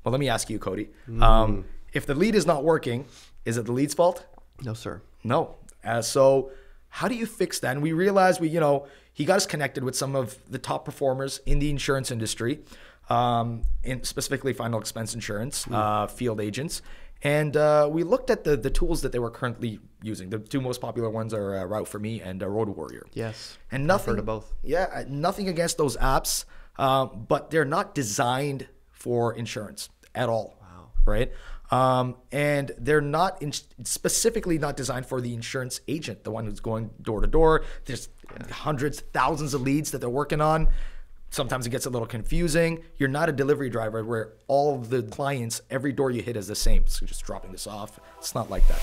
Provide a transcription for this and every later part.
Well, let me ask you, Cody. If the lead is not working, is it the lead's fault? No, sir. No. So how do you fix that? And we realized he got us connected with some of the top performers in the insurance industry, in specifically final expense insurance, field agents. And we looked at the tools that they were currently using. The two most popular ones are Route For Me and Road Warrior. Yes. And nothing, I've heard of both. Yeah, nothing against those apps, but they're not designed for insurance at all. Wow. Right? And they're not specifically not designed for the insurance agent, the one who's going door to door. There's hundreds, thousands of leads that they're working on. Sometimes it gets a little confusing. You're not a delivery driver where all of the clients, every door you hit is the same. So just dropping this off. It's not like that.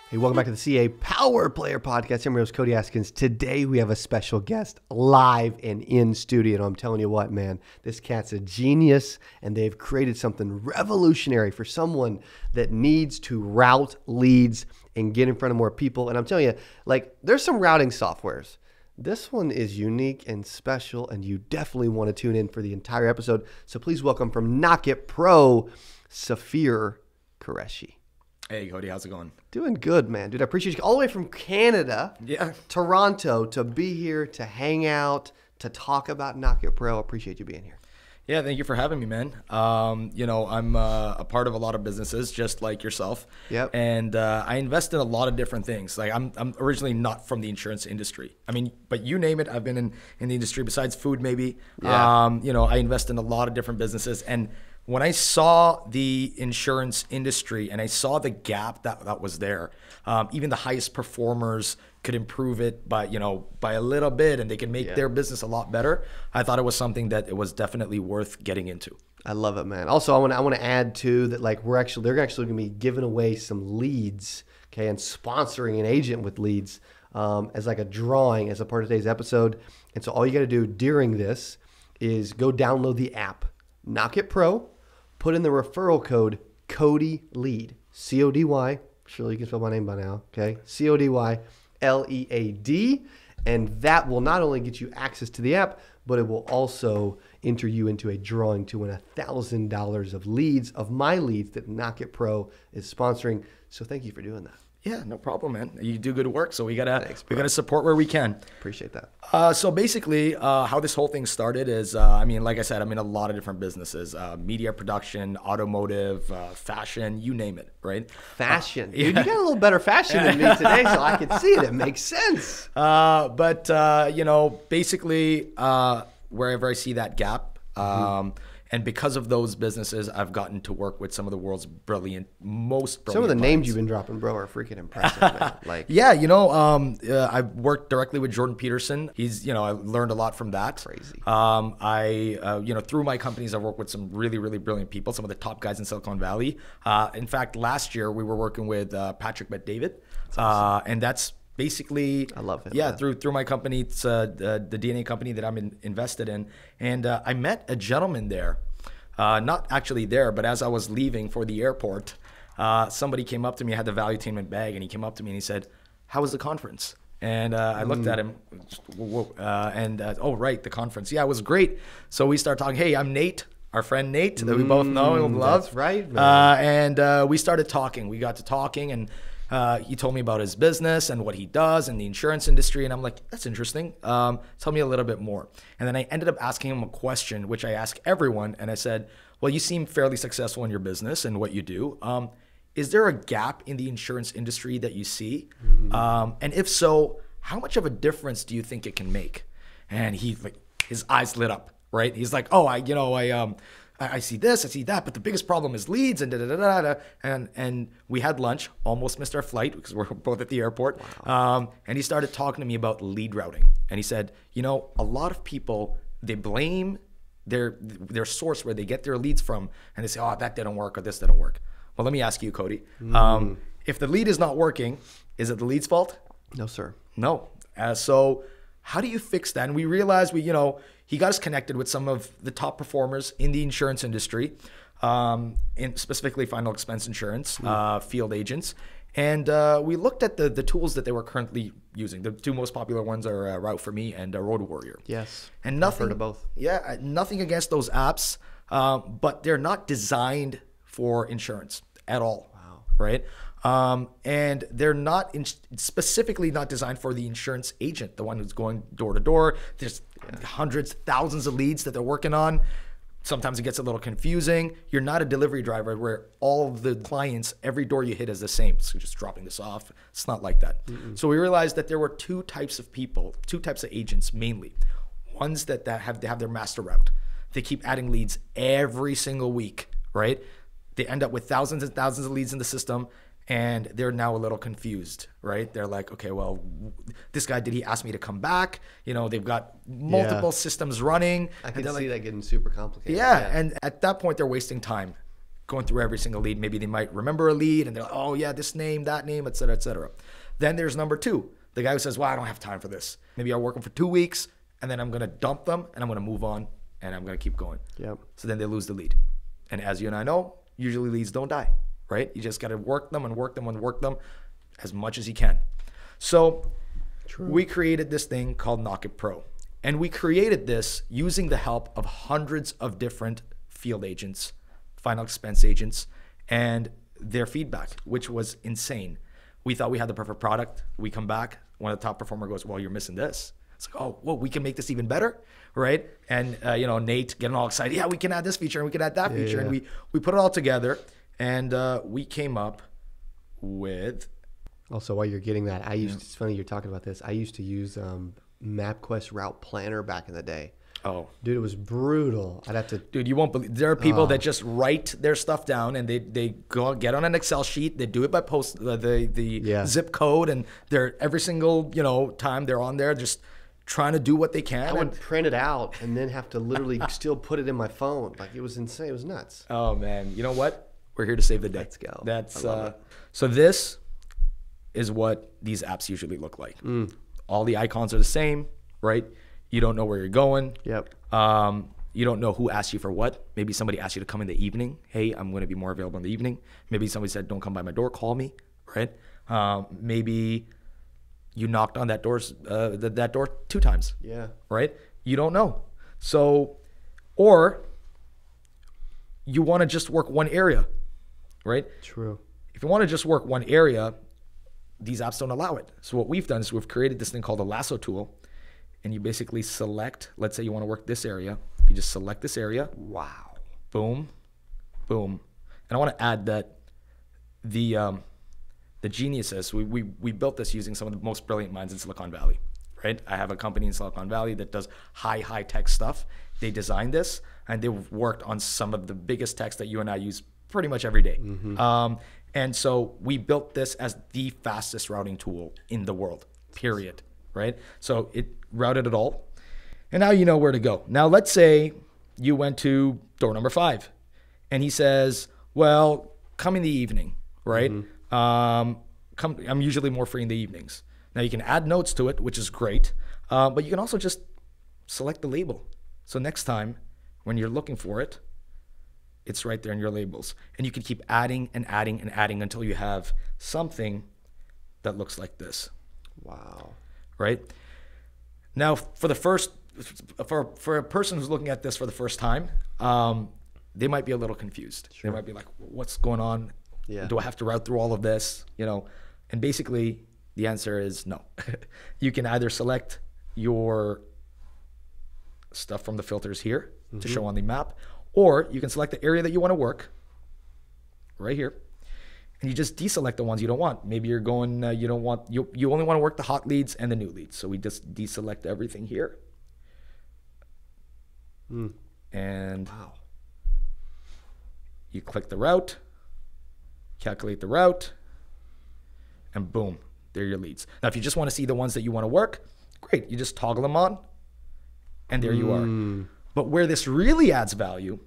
Hey, welcome back to the CA Power Player Podcast. I'm your host, Cody Askins. Today, we have a special guest live and in studio. And I'm telling you what, man, this cat's a genius, and they've created something revolutionary for someone that needs to route leads and get in front of more people. And I'm telling you, like, there's some routing softwares. This one is unique and special, and you definitely want to tune in for the entire episode. So please welcome from Knock It Pro, Safeer Qureshi. Hey, Cody, how's it going? Doing good, man. Dude, I appreciate you all the way from Canada, Yeah. Toronto, to be here, to hang out, to talk about Knock It Pro. I appreciate you being here. Yeah, thank you for having me, man. I'm a part of a lot of businesses just like yourself. Yep. And I invest in a lot of different things. Like I'm originally not from the insurance industry. I mean, but you name it, I've been in the industry besides food maybe. Yeah. I invest in a lot of different businesses. And when I saw the insurance industry and I saw the gap that was there, even the highest performers could improve it by a little bit, and they can make their business a lot better. I thought it was something that it was definitely worth getting into. I love it, man. Also, I want to add too that like they're actually going to be giving away some leads, okay, and sponsoring an agent with leads as like a drawing as a part of today's episode. And so all you got to do during this is go download the app, Knock It Pro. Put in the referral code CODYLEAD, C-O-D-Y. Surely you can spell my name by now, okay? CODYLEAD. And that will not only get you access to the app, but it will also enter you into a drawing to win $1,000 of leads, of my leads that Knock It Pro is sponsoring. So thank you for doing that. Yeah, no problem, man. You do good work, so we gotta support where we can. Appreciate that. So basically, how this whole thing started is, like I said, I'm in a lot of different businesses: media production, automotive, fashion, you name it, right? Fashion, dude, you got a little better fashion than me today, so I can see it. It makes sense. Basically, wherever I see that gap. And because of those businesses, I've gotten to work with some of the world's most brilliant Some of the minds. names you've been dropping, bro, are freaking impressive, man. Like, I worked directly with Jordan Peterson. I learned a lot from that. Crazy. Through my companies, I've worked with some really, really brilliant people, some of the top guys in Silicon Valley. In fact, last year we were working with Patrick Bet-David, and that's basically, I love him. Yeah, through my company, it's the DNA company that I'm invested in, and I met a gentleman there, not actually there, but as I was leaving for the airport, somebody came up to me. I had the Valuetainment bag, and he came up to me and he said, "How was the conference?" And I looked at him, oh right, the conference. Yeah, it was great. So we started talking. Hey, I'm Nate. Our friend Nate that we both know and love. That's right, man. And we started talking. We got to talking, and he told me about his business and what he does in the insurance industry. And I'm like, that's interesting. Tell me a little bit more. And then I ended up asking him a question, which I ask everyone. And I said, well, you seem fairly successful in your business and what you do. Is there a gap in the insurance industry that you see? And if so, how much of a difference do you think it can make? And his eyes lit up, right? He's like, oh, I see this, I see that, but the biggest problem is leads and da-da-da-da-da. And we had lunch, almost missed our flight because we're both at the airport. Wow. And he started talking to me about lead routing. And he said, a lot of people, they blame their source where they get their leads from, and they say, oh, that didn't work or this didn't work. Well, let me ask you, Cody. If the lead is not working, is it the lead's fault? No, sir. No. So how do you fix that? And we realized he got us connected with some of the top performers in the insurance industry, in specifically final expense insurance, field agents. And we looked at the tools that they were currently using. The two most popular ones are Route for Me and Road Warrior. Yes. And nothing, I've heard of both. Yeah, nothing against those apps, but they're not designed for insurance at all. Wow. Right? And they're not specifically not designed for the insurance agent, the one who's going door to door. There's hundreds, thousands of leads that they're working on. Sometimes it gets a little confusing. You're not a delivery driver where all of the clients, every door you hit is the same. So just dropping this off. It's not like that. So we realized that there were two types of people, two types of agents mainly. Ones that have their master route. They keep adding leads every single week, right? They end up with thousands and thousands of leads in the system, and they're now a little confused, right? They're like, okay, well, this guy, did he ask me to come back? You know, they've got multiple systems running. I can see like, that getting super complicated. yeah, and at that point, they're wasting time going through every single lead. Maybe they might remember a lead, and they're like, oh, yeah, this name, that name, et cetera, et cetera. Then there's number two, the guy who says, well, I don't have time for this. Maybe I'll work them for 2 weeks, and then I'm going to dump them, and I'm going to move on, and I'm going to keep going. Yep. So then they lose the lead. And as you and I know, usually leads don't die, right? You just got to work them and work them and work them as much as you can. So we created this thing called Knock It Pro. And we created this using the help of hundreds of different field agents, final expense agents, and their feedback, which was insane. We thought we had the perfect product. We come back, one of the top performer goes, well, you're missing this. It's like, oh, well, we can make this even better, right? And, Nate getting all excited. Yeah, we can add this feature and we can add that feature. And we put it all together, and we came up with... Also, while you're getting that, it's funny you're talking about this. I used to use MapQuest Route Planner back in the day. Oh. Dude, it was brutal. I'd have to... Dude, you won't believe... There are people that just write their stuff down, and they go get on an Excel sheet. They do it by the zip code, and they're every single, time they're on there just trying to do what they can. I would print it out and then have to literally still put it in my phone. Like, it was insane. It was nuts. Oh, man. You know what? We're here to save the day. Let's go. That's so this is what these apps usually look like. All the icons are the same, right? You don't know where you're going. Yep. You don't know who asked you for what. Maybe somebody asked you to come in the evening. Hey, I'm going to be more available in the evening. Maybe somebody said, don't come by my door, call me, right? Maybe you knocked on that door 2 times. Yeah. Right? You don't know. So, or you want to just work one area, right? True. If you want to just work one area, these apps don't allow it. So what we've done is we've created this thing called a lasso tool, and you basically select, let's say you want to work this area. You just select this area. Wow. Boom, boom. And I want to add that the geniuses, we built this using some of the most brilliant minds in Silicon Valley, right? I have a company in Silicon Valley that does high tech stuff. They designed this, and they've worked on some of the biggest techs that you and I use pretty much every day. And so we built this as the fastest routing tool in the world, period, right? So it routed it all. And now you know where to go. Now, let's say you went to door number 5, and he says, well, come in the evening, right? I'm usually more free in the evenings. Now, you can add notes to it, which is great, but you can also just select the label. So next time when you're looking for it, it's right there in your labels. And you can keep adding and adding and adding until you have something that looks like this. Wow. Right? Now, for a person who's looking at this for the first time, they might be a little confused. Sure. They might be like, what's going on? Yeah. Do I have to route through all of this? And basically the answer is no. You can either select your stuff from the filters here to show on the map, or you can select the area that you want to work right here, and you just deselect the ones you don't want. Maybe you're going, you only want to work the hot leads and the new leads. So we just deselect everything here. And you click the route, calculate the route, and boom, there are your leads. Now, if you just want to see the ones that you want to work, great. You just toggle them on, and there you are. But where this really adds value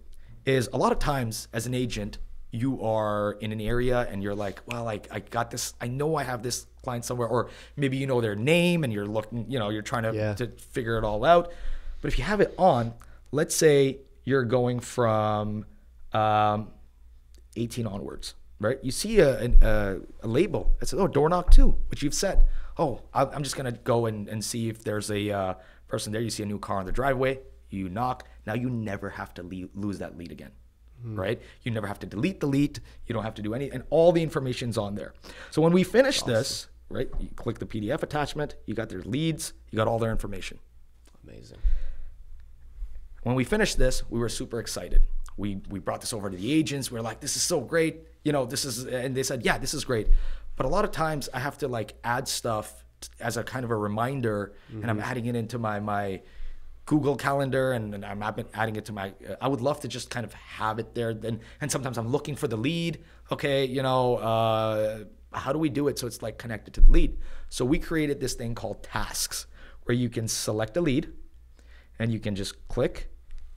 is a lot of times as an agent, you are in an area and you're like, well, I got this. I know I have this client somewhere, or maybe you know their name and you're looking, you're trying to figure it all out. But if you have it on, let's say you're going from 18 onwards, right? You see a label that says, oh, door knock 2, which you've said. Oh, I'm just going to go and see if there's a person there. You see a new car on the driveway, you knock. Now you never have to lose that lead again, right? You never have to delete the lead. You don't have to do any, and all the information's on there. So when we finish this, right, you click the PDF attachment, you got their leads, you got all their information. Amazing. When we finished this, we were super excited. We brought this over to the agents. We were like, this is so great. You know, this is, and they said, yeah, this is great. But a lot of times I have to like add stuff as a kind of a reminder, and I'm adding it into my Google Calendar, and I'm adding it to my, I would love to just kind of have it there. And sometimes I'm looking for the lead. Okay, you know, how do we do it so it's like connected to the lead? So we created this thing called tasks, where you can select a lead and you can just click,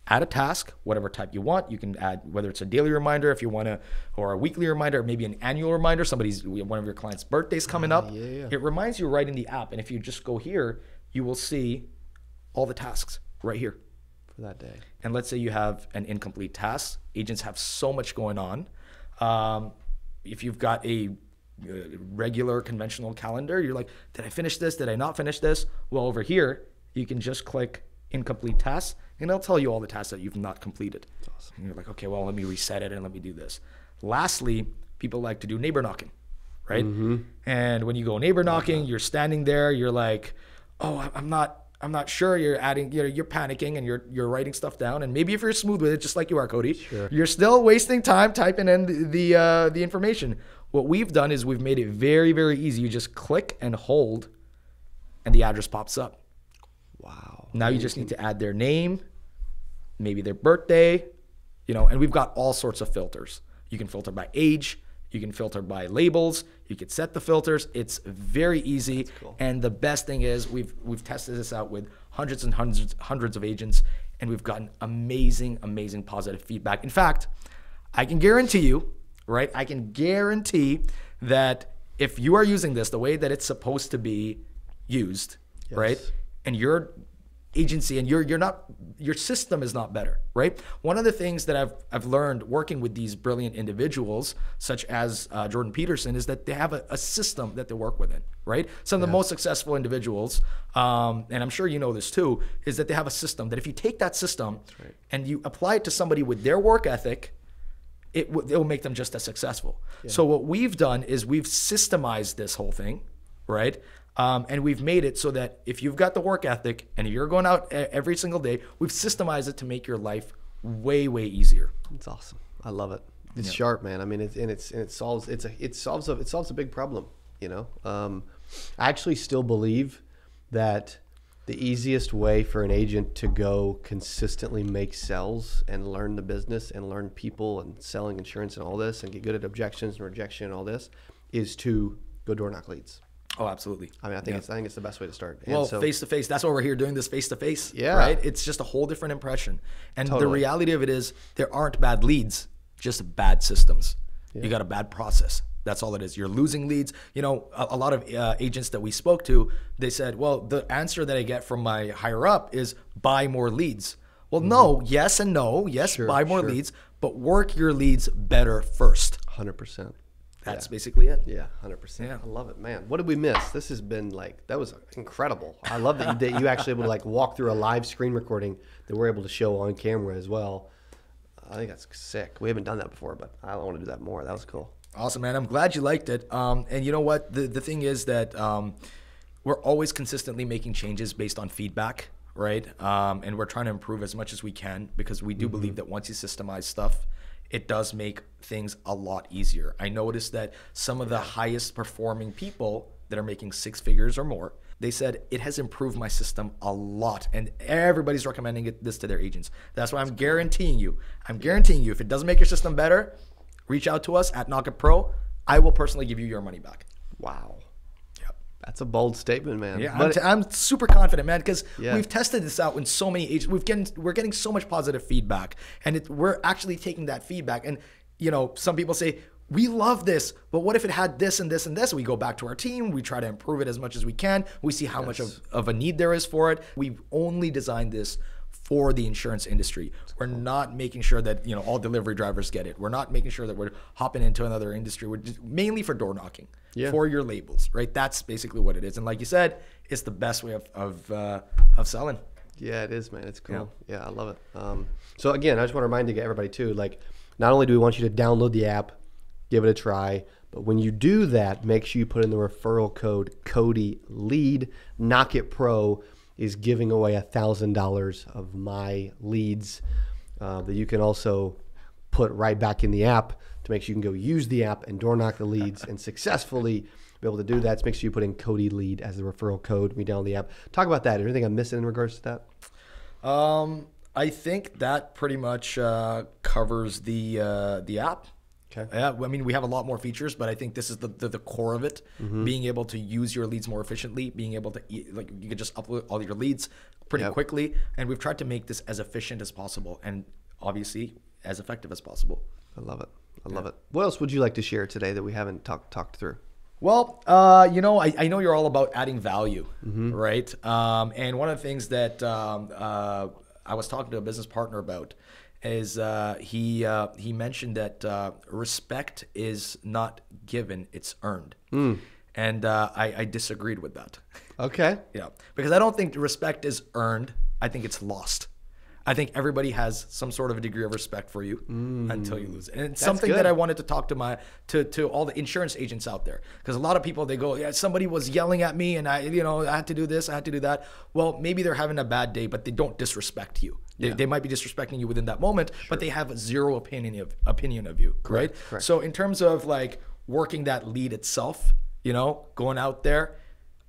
add a task, whatever type you want. You can add, whether it's a daily reminder if you want to, or a weekly reminder, or maybe an annual reminder. One of your clients' birthdays coming up. Yeah. It reminds you right in the app. And if you just go here, you will see all the tasks right here for that day. And let's say you have an incomplete task. Agents have so much going on. If you've got a regular conventional calendar, you're like, did I finish this? Did I not finish this? Well, over here, you can just click incomplete tasks, and it'll tell you all the tasks that you've not completed. Awesome. And you're like, okay, well, let me reset it and let me do this. Lastly, people like to do neighbor knocking, right? And when you go neighbor knocking, you're standing there, you're like, oh, I'm not sure. You're adding, you're panicking and you're writing stuff down. And maybe if you're smooth with it, just like you are, Cody, you're still wasting time typing in the information. What we've done is we've made it very, very easy. You just click and hold, and the address pops up. Wow. Now you just need to add their name, maybe their birthday, and we've got all sorts of filters. You can filter by age, you can filter by labels, you can set the filters. It's very easy. Cool. And the best thing is we've tested this out with hundreds and hundreds of agents, and we've gotten amazing positive feedback. In fact, I can guarantee you, right? I can guarantee that if you are using this the way that it's supposed to be used, right? And your agency and your system is not better, right? One of the things that I've learned working with these brilliant individuals, such as Jordan Peterson, is that they have a system that they work within, right? Some of the most successful individuals, and I'm sure you know this too, is that they have a system that if you take that system and you apply it to somebody with their work ethic, it will make them just as successful. So what we've done is we've systemized this whole thing, right? And we've made it so that if you've got the work ethic and you're going out every single day, we've systemized it to make your life way easier. It's awesome. I love it. It's sharp, man. I mean, it solves a big problem. I actually still believe that the easiest way for an agent to go consistently make sales and learn the business and learn people and selling insurance and all this and get good at objections and rejection and all this is to go door knock leads. Oh, absolutely. I mean, I think it's the best way to start. Well, face to face. That's why we're here doing this face to face. Yeah. Right. It's just a whole different impression. And the reality of it is, there aren't bad leads, just bad systems. Yeah. You got a bad process. That's all it is. You're losing leads. A lot of agents that we spoke to, they said, well, the answer that I get from my higher up is buy more leads. Well, no, yes and no. Yes, buy more leads, but work your leads better first. 100%. That's basically it. Yeah, 100%. Yeah. I love it, man. What did we miss? This has been that was incredible. I love that you actually able to walk through a live screen recording that we're able to show on camera as well. I think that's sick. We haven't done that before, but I want to do that more. That was cool. Awesome, man. I'm glad you liked it. And you know what? The thing is that we're always consistently making changes based on feedback, right? And we're trying to improve as much as we can, because we do believe that once you systemize stuff, it does make things a lot easier. I noticed that some of the highest performing people that are making 6 figures or more, they said it has improved my system a lot, and everybody's recommending this to their agents. That's why I'm guaranteeing you, if it doesn't make your system better, reach out to us at Knock It Pro. I will personally give you your money back. Wow. That's a bold statement, man. Yeah, I'm super confident, man, because we've tested this out in so many agents. We're getting so much positive feedback, and we're actually taking that feedback. And some people say, we love this, but what if it had this and this and this? We go back to our team. We try to improve it as much as we can. We see how much of a need there is for it. We've only designed this for the insurance industry. We're not making sure that, you know, all delivery drivers get it. We're not making sure that we're hopping into another industry. We're just mainly for door knocking, for your labels, right? That's basically what it is. And like you said, it's the best way of selling. Yeah, it is, man. It's cool. Yeah, I love it. So again, I just want to remind everybody too, like, not only do we want you to download the app, give it a try, but when you do that, make sure you put in the referral code CODYLEAD. Knock It Pro is giving away $1,000 of my leads that you can also put right back in the app to make sure you can go use the app and door knock the leads and successfully be able to do that. So make sure you put in CODYLEAD as the referral code when you download the app. Talk about that. Is there anything I'm missing in regards to that? I think that pretty much covers the app. Okay. Yeah, I mean, we have a lot more features, but I think this is the core of it. Being able to use your leads more efficiently, being able to, like, you can just upload all your leads pretty quickly. And we've tried to make this as efficient as possible and obviously as effective as possible. I love it. I love it. What else would you like to share today that we haven't talked through? Well, you know, I know you're all about adding value, right? And one of the things that I was talking to a business partner about is he mentioned that respect is not given, it's earned. And I disagreed with that. Okay. Yeah, because I don't think respect is earned. I think it's lost. I think everybody has some sort of a degree of respect for you until you lose it. And it's something that I wanted to talk to all the insurance agents out there, because a lot of people, they go, yeah, somebody was yelling at me and I had to do this, I had to do that. Well, maybe they're having a bad day, but they don't disrespect you. They might be disrespecting you within that moment, but they have zero opinion of you, right? Correct. So in terms of like working that lead itself, you know, going out there,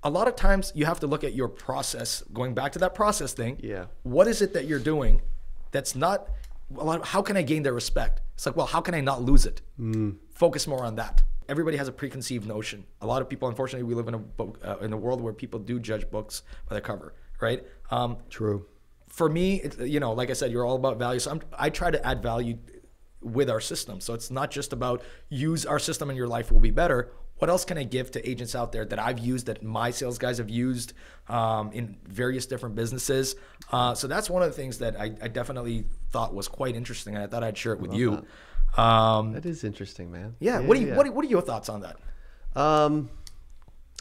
a lot of times you have to look at your process, going back to that process thing. Yeah. What is it that you're doing that's not, how can I gain their respect? It's like, well, how can I not lose it? Focus more on that. Everybody has a preconceived notion. A lot of people, unfortunately, we live in a world where people do judge books by the cover, right? True. For me, you know, like I said, you're all about value. So I try to add value with our system. So it's not just about use our system and your life will be better. What else can I give to agents out there that I've used, that my sales guys have used in various different businesses? So that's one of the things that I definitely thought was quite interesting, and I thought I'd share it with you. That is interesting, man. Yeah. What are your thoughts on that?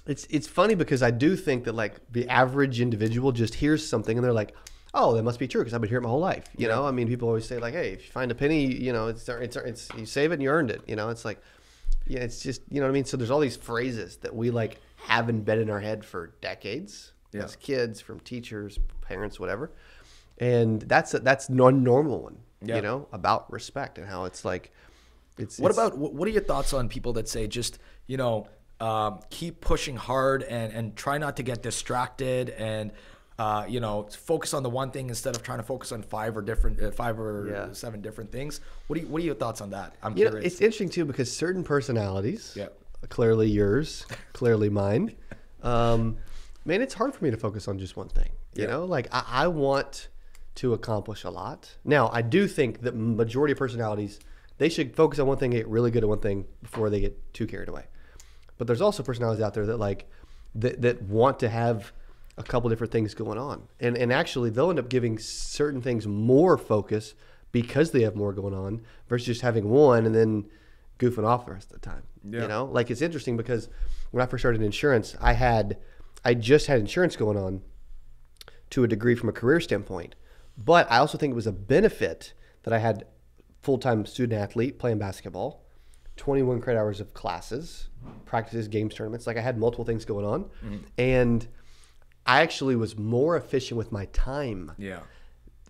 It's funny because I do think that, like, the average individual just hears something and they're like, oh, that must be true because I've been hearing it my whole life. You know, I mean, people always say, like, hey, if you find a penny, you know, it's you save it and you earned it. You know, it's like, yeah, it's just, you know what I mean? So there's all these phrases that we, like, have embedded in our head for decades as kids, from teachers, parents, whatever. And that's non-normal one, you know, about respect and how it's like, what are your thoughts on people that say just, you know, keep pushing hard and try not to get distracted and, you know, focus on the one thing instead of trying to focus on five or seven different things. What are your thoughts on that? I'm curious. It's interesting too, because certain personalities, clearly yours, clearly mine, man, it's hard for me to focus on just one thing. You know, like I want to accomplish a lot. Now, I do think that majority of personalities, they should focus on one thing, get really good at one thing before they get too carried away. But there's also personalities out there that, like, that want to have a couple different things going on. And actually they'll end up giving certain things more focus because they have more going on versus just having one and then goofing off the rest of the time. You know, like, it's interesting because when I first started in insurance, I just had insurance going on to a degree from a career standpoint, but I also think it was a benefit that I had full-time student athlete playing basketball, 21 credit hours of classes, practices, games, tournaments. Like, I had multiple things going on. And I actually was more efficient with my time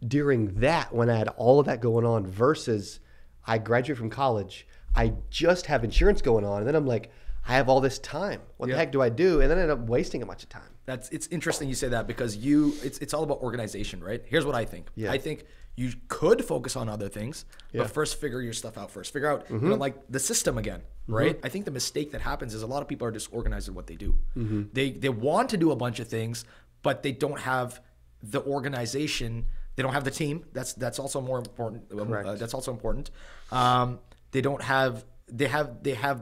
during that, when I had all of that going on, versus I graduated from college, I just have insurance going on, and then I'm like, I have all this time. What the heck do I do? And then I end up wasting a bunch of time. It's interesting you say that, because it's all about organization, right? Here's what I think. I think you could focus on other things, but first figure your stuff out first. Figure out, you know, like the system again, right? I think the mistake that happens is a lot of people are disorganized in what they do. They want to do a bunch of things, but they don't have the organization. They don't have the team. That's also more important. That's also important. They have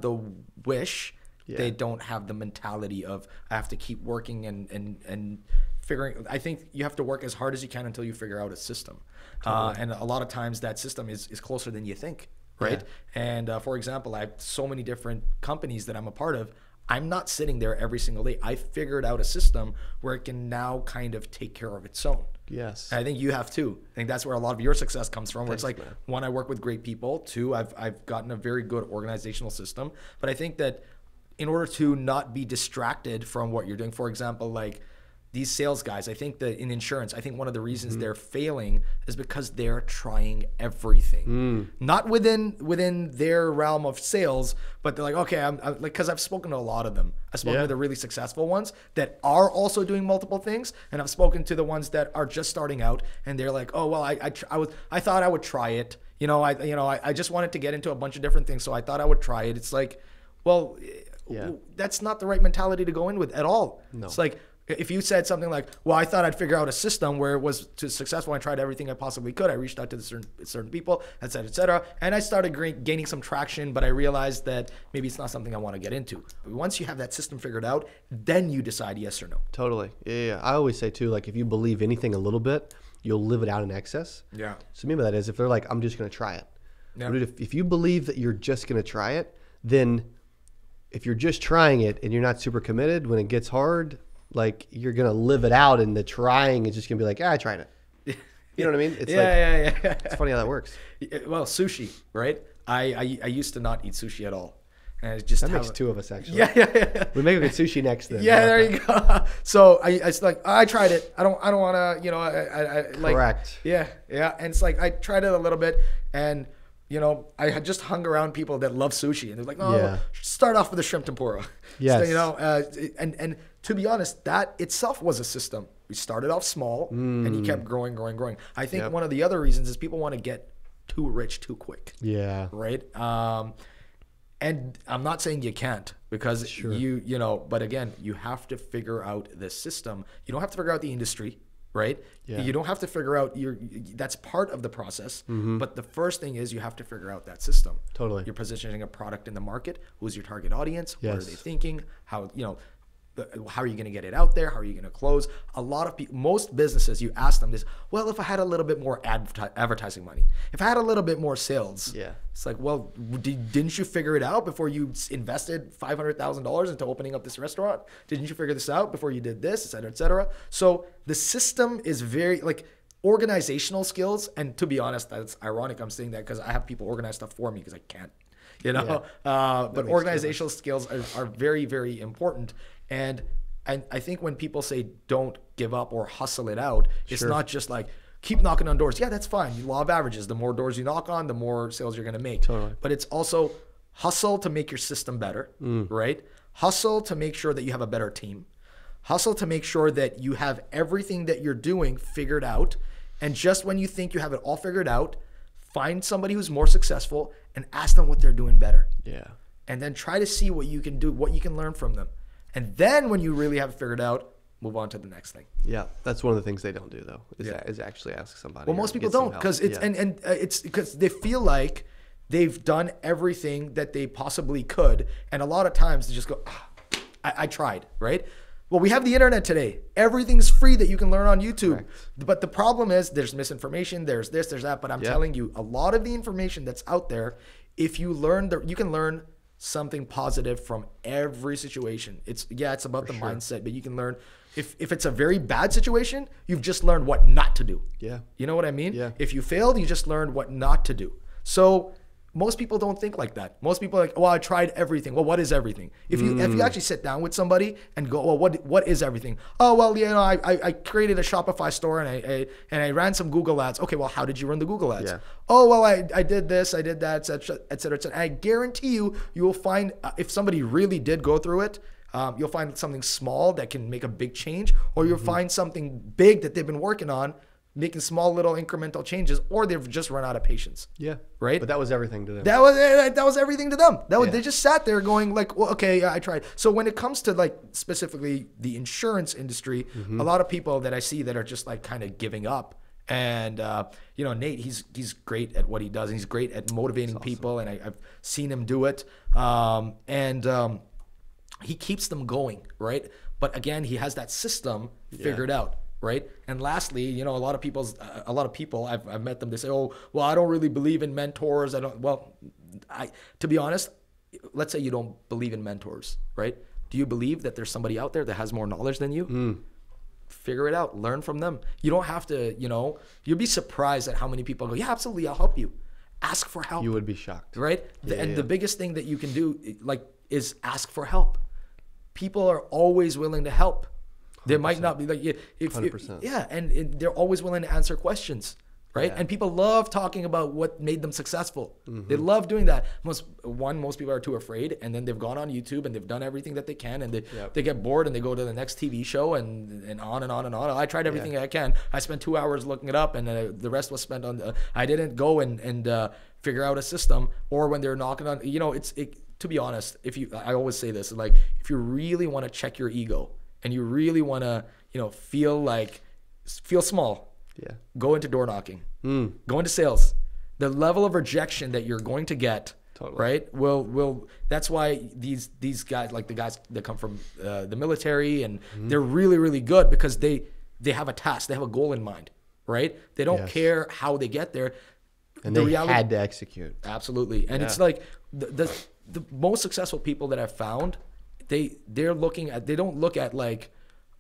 the wish. They don't have the mentality of, I have to keep working and I think you have to work as hard as you can until you figure out a system. And a lot of times that system is closer than you think, right? Yeah. And for example, I have so many different companies that I'm a part of. I'm not sitting there every single day. I figured out a system where it can now kind of take care of its own. Yes. And I think you have too. I think that's where a lot of your success comes from, where it's like, man. one, I work with great people. Two, I've gotten a very good organizational system. But I think that in order to not be distracted from what you're doing, for example, like these sales guys, I think that in insurance, I think one of the reasons they're failing is because they're trying everything. Not within their realm of sales, but they're like, okay, I'm like, because I've spoken to a lot of them. I've spoken to the really successful ones that are also doing multiple things, and I've spoken to the ones that are just starting out, and they're like, oh well, I thought I would try it. I just wanted to get into a bunch of different things, so I thought I would try it. It's like, well, that's not the right mentality to go in with at all. No. It's like, if you said something like, well, I thought I'd figure out a system where it was successful. I tried everything I possibly could. I reached out to certain people, et cetera, and I started gaining some traction, but I realized that maybe it's not something I want to get into. But once you have that system figured out, then you decide yes or no. Totally. Yeah. I always say too, like if you believe anything a little bit, you'll live it out in excess. Yeah. So maybe that is if they're like, I'm just going to try it. Yeah. But if you believe that you're just going to try it, then if you're just trying it and you're not super committed, when it gets hard, like you're going to live it out, and the trying is just going to be like, I tried it. You know what I mean? It's yeah. It's funny how that works. Well, sushi, right? I used to not eat sushi at all. And it just that makes two of us actually. Yeah. We make a good sushi next then. Yeah, there you go. So it's like, I tried it. I don't want to, I like. Correct. Yeah. And it's like, I tried it a little bit, and I had just hung around people that love sushi, and they're like, start off with a shrimp tempura. Yes. So, and to be honest, that itself was a system. We started off small, and you kept growing. I think one of the other reasons is people want to get too rich too quick. Yeah. Right. And I'm not saying you can't, because but again, you have to figure out the system. You don't have to figure out the industry. Right? Yeah. You don't have to figure out that's part of the process. But the first thing is you have to figure out that system. Totally. You're positioning a product in the market. Who's your target audience? Yes. What are they thinking? How are you going to get it out there? How are you going to close? A lot of people, most businesses, you ask them this, well, if I had a little bit more advertising money, if I had a little bit more sales, it's like, well, didn't you figure it out before you invested $500,000 into opening up this restaurant? Didn't you figure this out before you did this, et cetera, et cetera? So the system is very like organizational skills. And to be honest, that's ironic. I'm saying that because I have people organize stuff for me because I can't, but organizational skills are very, very important. And I think when people say don't give up or hustle it out, it's not just like keep knocking on doors. Yeah, that's fine. Law of averages. The more doors you knock on, the more sales you're going to make. Totally. But it's also hustle to make your system better, right? Hustle to make sure that you have a better team. Hustle to make sure that you have everything that you're doing figured out. And just when you think you have it all figured out, find somebody who's more successful and ask them what they're doing better. Yeah. And then try to see what you can do, what you can learn from them. And then when you really have it figured out, move on to the next thing. Yeah, that's one of the things they don't do though. Is actually ask somebody. Well, most people don't, because it's because they feel like they've done everything that they possibly could, and a lot of times they just go, I tried, right? Well, we have the internet today. Everything's free that you can learn on YouTube. Correct. But the problem is there's misinformation, there's this, there's that. But I'm telling you, a lot of the information that's out there, if you learn, you can learn something positive from every situation. It's about the mindset, but you can learn if it's a very bad situation, you've just learned what not to do. Yeah. You know what I mean? Yeah. If you failed, you just learned what not to do. So most people don't think like that. Most people are like, well, I tried everything. Well, what is everything? If you actually sit down with somebody and go, well, what is everything? Oh, well, I created a Shopify store and I ran some Google ads. Okay, well, how did you run the Google ads? Yeah. Oh, well, I did this, I did that, et cetera, et cetera. And I guarantee you will find, if somebody really did go through it, you'll find something small that can make a big change, or you'll find something big that they've been working on, making small little incremental changes, or they've just run out of patience. Yeah. Right? But that was everything to them. That was everything to them. They just sat there going like, well, okay, I tried. So when it comes to like specifically the insurance industry, a lot of people that I see that are just like kind of giving up. And Nate, he's great at what he does. And he's great at motivating people, and I've seen him do it. he keeps them going, right? But again, he has that system figured out, right? And lastly, you know, a lot of people I've met them, they say, oh, well, I don't really believe in mentors. To be honest, let's say you don't believe in mentors, right? Do you believe that there's somebody out there that has more knowledge than you? Figure it out, learn from them. You don't have to, you know, you'll be surprised at how many people go, yeah, absolutely, I'll help you. Ask for help. You would be shocked. Right? The biggest thing that you can do, like, is ask for help. People are always willing to help. 100%. They might not be like, 100%. And they're always willing to answer questions. Right? And people love talking about what made them successful. They love doing that. Most people are too afraid, and then they've gone on YouTube and they've done everything that they can, and they get bored and they go to the next TV show and on and on and on. I tried everything I can. I spent 2 hours looking it up, and the rest was spent on. I didn't go and figure out a system. Or when they're knocking on, you know, to be honest, I always say this, like, if you really want to check your ego and you really want to, you know, feel small. Yeah. Go into door knocking. Go into sales. The level of rejection that you're going to get, right? Will that's why these guys, like the guys that come from the military, and they're really, really good because they have a task, they have a goal in mind, right? They don't care how they get there. And they had to execute. Absolutely. And it's like the most successful people that I've found, they don't look at like,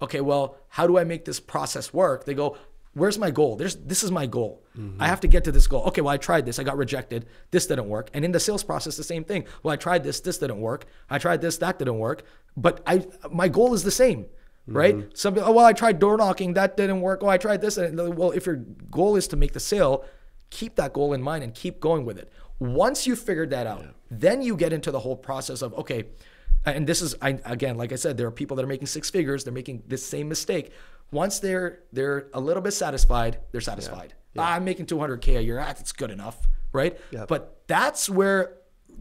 okay, well, how do I make this process work? They go, where's my goal? This is my goal. I have to get to this goal. Okay, well, I tried this. I got rejected. This didn't work. And in the sales process, the same thing. Well, I tried this. This didn't work. I tried this. That didn't work. But my goal is the same, right? I tried door knocking. That didn't work. Oh, I tried this. Well, if your goal is to make the sale, keep that goal in mind and keep going with it. Once you figured that out, then you get into the whole process of, okay, and this is, again, like I said, there are people that are making 6 figures. They're making this same mistake. Once they're a little bit satisfied, they're satisfied. I'm making 200K a year. That's good enough, right? But that's where,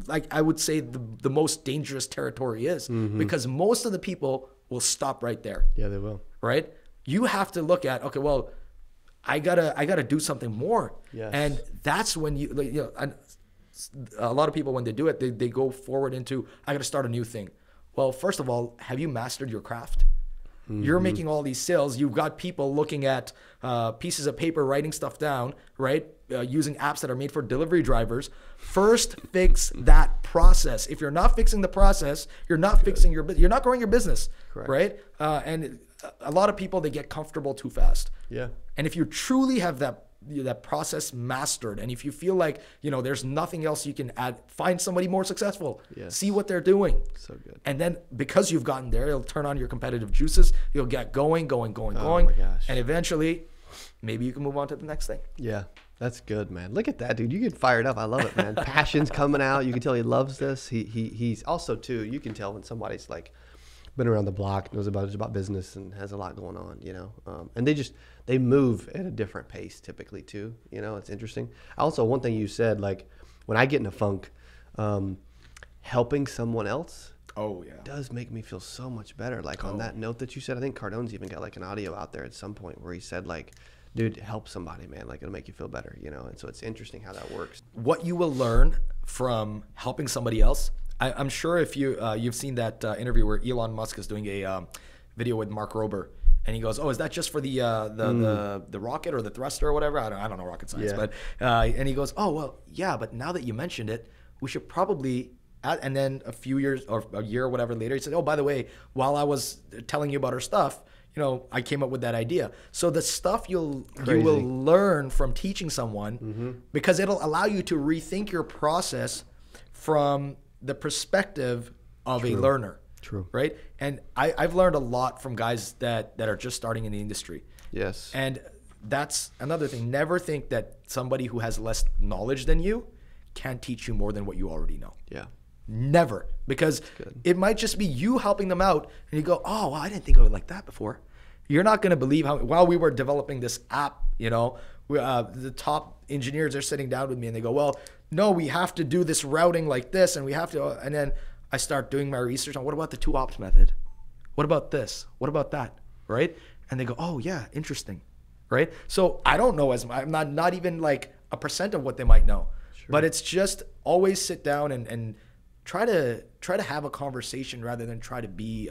like, I would say the most dangerous territory is, because most of the people will stop right there. Yeah, they will. Right? You have to look at, okay, well, I gotta do something more. Yes. And that's when a lot of people, when they do it, they go forward into, I gotta start a new thing. Well, first of all, have you mastered your craft? You're making all these sales. You've got people looking at pieces of paper, writing stuff down, right? Using apps that are made for delivery drivers. First, fix that process. If you're not fixing the process, you're not fixing you're not growing your business, right? And a lot of people, they get comfortable too fast. Yeah. And if you truly have that process mastered, and if you feel like, you know, there's nothing else you can add, find somebody more successful. See what they're doing. So good. And then because you've gotten there, it'll turn on your competitive juices. You'll get going. Oh my gosh. And eventually, maybe you can move on to the next thing. Yeah. That's good, man. Look at that, dude. You get fired up. I love it, man. Passion's coming out. You can tell he loves this. He's also, too, you can tell when somebody's like been around the block, knows about business, and has a lot going on, you know. And they move at a different pace typically, too. You know, it's interesting. Also, one thing you said, like, when I get in a funk, helping someone else does make me feel so much better. Like, on that note that you said, I think Cardone's even got like an audio out there at some point where he said, like, dude, help somebody, man. Like, it'll make you feel better, you know? And so it's interesting how that works. What you will learn from helping somebody else, I'm sure if you've seen that interview where Elon Musk is doing a video with Mark Rober, and he goes, oh, is that just for the rocket or the thruster or whatever? I don't know rocket science, but and he goes, oh, well, yeah, but now that you mentioned it, we should probably and then a few years or a year or whatever later, he said, oh, by the way, while I was telling you about our stuff, you know, I came up with that idea. So the stuff you will learn from teaching someone, because it'll allow you to rethink your process from the perspective of a learner. Right? And I've learned a lot from guys that are just starting in the industry. Yes. And that's another thing. Never think that somebody who has less knowledge than you can teach you more than what you already know. Yeah. Never. Because it might just be you helping them out, and you go, oh, well, I didn't think of it like that before. You're not going to believe how, while we were developing this app, you know, the top engineers are sitting down with me and they go, well, no, we have to do this routing like this, and we have to, and then I start doing my research on what about the 2-ops method? What about this? What about that? Right? And they go, oh yeah, interesting. Right? So I don't know I'm not even like a % of what they might know, but it's just always sit down and try to have a conversation rather than try to be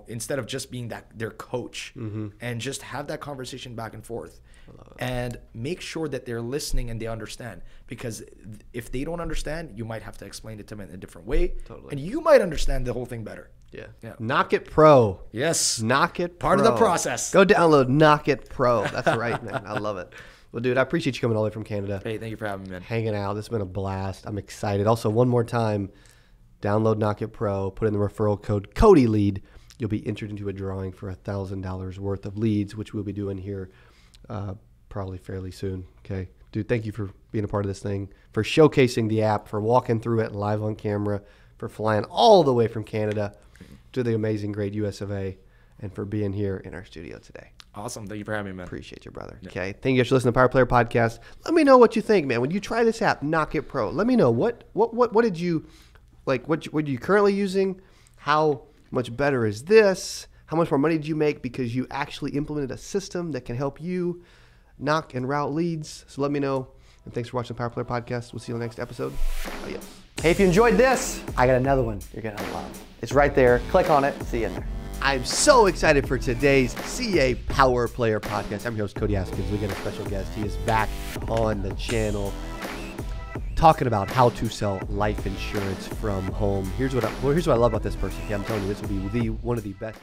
instead of just being their coach, and just have that conversation back and forth, and make sure that they're listening and they understand, because if they don't understand, you might have to explain it to them in a different way, and you might understand the whole thing better. Yeah. Knock It Pro. Yes. Knock It Pro. Part of the process. Go download Knock It Pro. That's right, man. I love it. Well, dude, I appreciate you coming all the way from Canada. Hey, thank you for having me, man. Hanging out. This has been a blast. I'm excited. Also, one more time, download Knock It Pro. Put in the referral code CODYLEAD. You'll be entered into a drawing for $1,000 worth of leads, which we'll be doing here probably fairly soon. Okay, dude, thank you for being a part of this thing, for showcasing the app, for walking through it live on camera, for flying all the way from Canada to the amazing, great US of A, and for being here in our studio today. Awesome. Thank you for having me, man. Appreciate you, brother. Yeah. Okay. Thank you guys for listening to Power Player Podcast. Let me know what you think, man. When you try this app, Knock It Pro, let me know what did you like? What are you currently using? How much better is this? How much more money did you make because you actually implemented a system that can help you knock and route leads? So let me know. And thanks for watching the Power Player Podcast. We'll see you on the next episode. Adios. Hey, if you enjoyed this, I got another one you're going to love. It's right there. Click on it. See you in there. I'm so excited for today's CA Power Player Podcast. I'm your host, Cody Askins. We got a special guest. He is back on the channel talking about how to sell life insurance from home. Here's what I love about this person. Yeah, I'm telling you, this will be one of the best.